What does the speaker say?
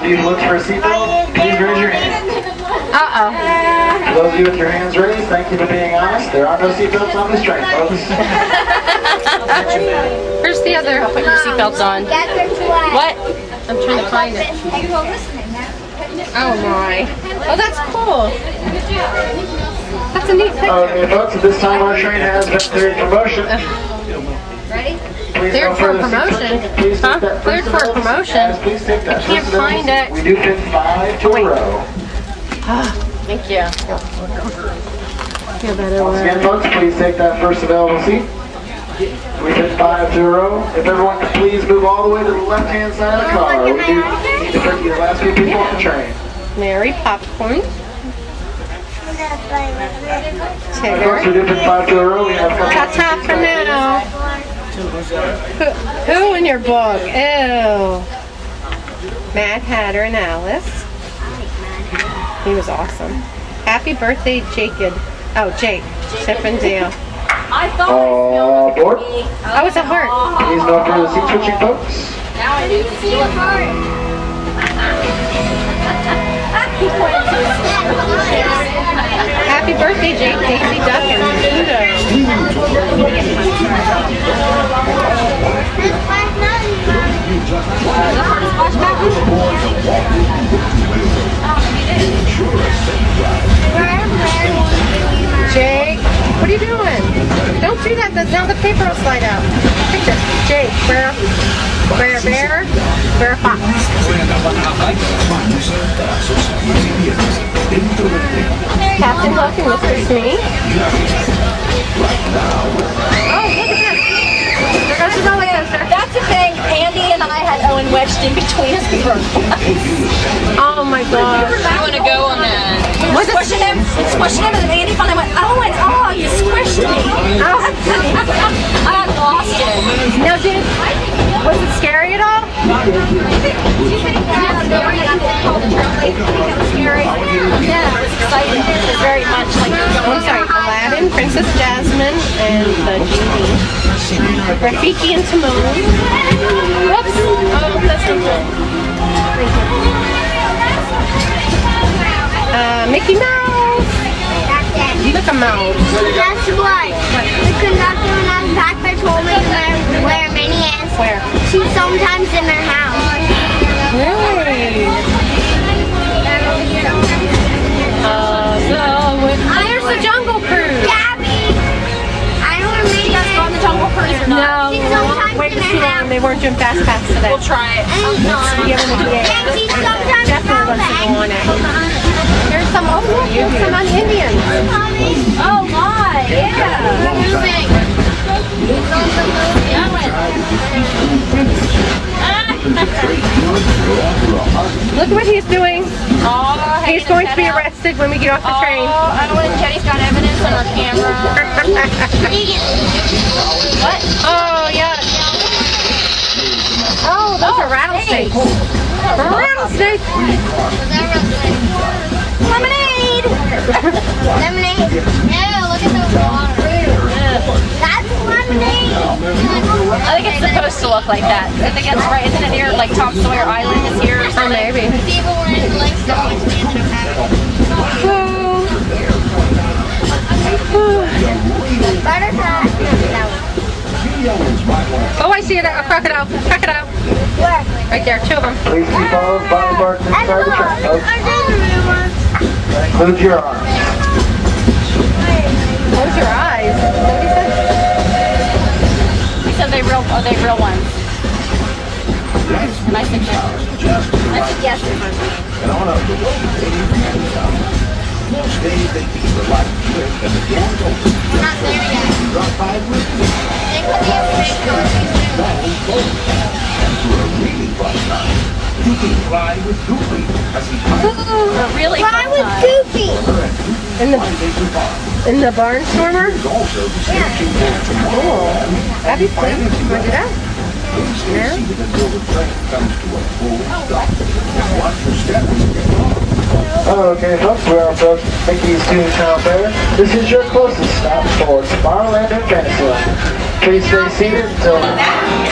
you who looks for a seatbelt, please raise your hand. Uh-oh. For those of you with your hands raised, thank you for being honest. There are no seatbelts on this train, folks. Where's the other? Put your seatbelts on. What? I'm trying to find it. Oh my. Oh, that's cool. That's a neat picture. Okay, folks, at this time our train has been cleared for motion. Ready? Cleared for promotion? Huh? Cleared for a promotion? Please take that. I can't find it. We do fit 5 to a row. Thank you. Feel better. Once again, folks, please take that first available seat. We fit 5 to a row. If everyone could please move all the way to the left-hand side of the car. We do need to bring you the last few people on the train. Mary Popcorn. Folks, we do fit 5 to a row. We have Tata Fernando. Who in your book? Ew. Mad Hatter and Alice. He was awesome. Happy birthday, Jacob. Oh, Jake. Chippendale. I thought board. Oh, it's a heart. Please no further seat switching, folks. Now I do see a heart. Happy birthday, Jake. Daisy Duck and Pluto. Jake, what are you doing? Don't do that. Now the paper will slide out. Picture. Jake, bear fox. Captain Hook and Mr. Smee. Oh, look at this. There goes the roller coaster. That's the thing. Andy and I had Owen wedged in between us. Oh my God. I want to go on that. Squishing him, and then Andy finally went, Owen, oh, you squished me. Oh. I lost it. Now, was it scary at all? Scary. Yeah, I was excited. It was very much like I'm sorry, Aladdin, Princess Jasmine, and the genie. Rafiki and Timon. Whoops. Oh, that's so good. Mickey Mouse. Look a mouse. Guess what? The conductor when I was back there told me to wear many hats. Where? She's sometimes in her house. Really? There's the Jungle Cruise. Gabby! I don't remember. You guys go on the Jungle Cruise or not? She's sometimes Wait, in it's her too long. house. They weren't doing fast pass today. We'll try it. Give them a And she's sometimes Definitely wants to go on it. Here's some, oh look, here's some on Indians. Oh my, yeah. Look what he's doing. Oh, He's going to be arrested when we get off the train. Oh, Owen and Jenny's got evidence on our camera. What? Oh, yeah. Oh, those are rattlesnakes. Rattlesnake. Lemonade! Lemonade? Yeah, look at the water. That's lemonade! I think it's supposed to look like that. I think that's right. Isn't it near like Tom Sawyer Island is here or Oh, something? maybe. People were in like Butterfly. Oh, I see it. A crocodile. Crocodile. Where? Right there. Two of them. Please keep followed by the mark inside the train, folks. That includes your arms. Close your eyes. What did He said they real ones. And I said yes. I said yes. And on up the road, most days they keep the light quick and the doors open. We're not there yet. Drop by with me. They put the information on And for a really fun time, you can fly with Goofy as he climbs Really Fly fun with time. Goofy. In the barnstormer? also description for Cool. That'd be fun. Want to do that? Stay seated until the train comes to a full stop. Watch your step as you get on. Okay, folks, we are approaching Mickey's Toontown Fair. This is your closest stop for Tomorrowland and Fantasyland. Please stay seated until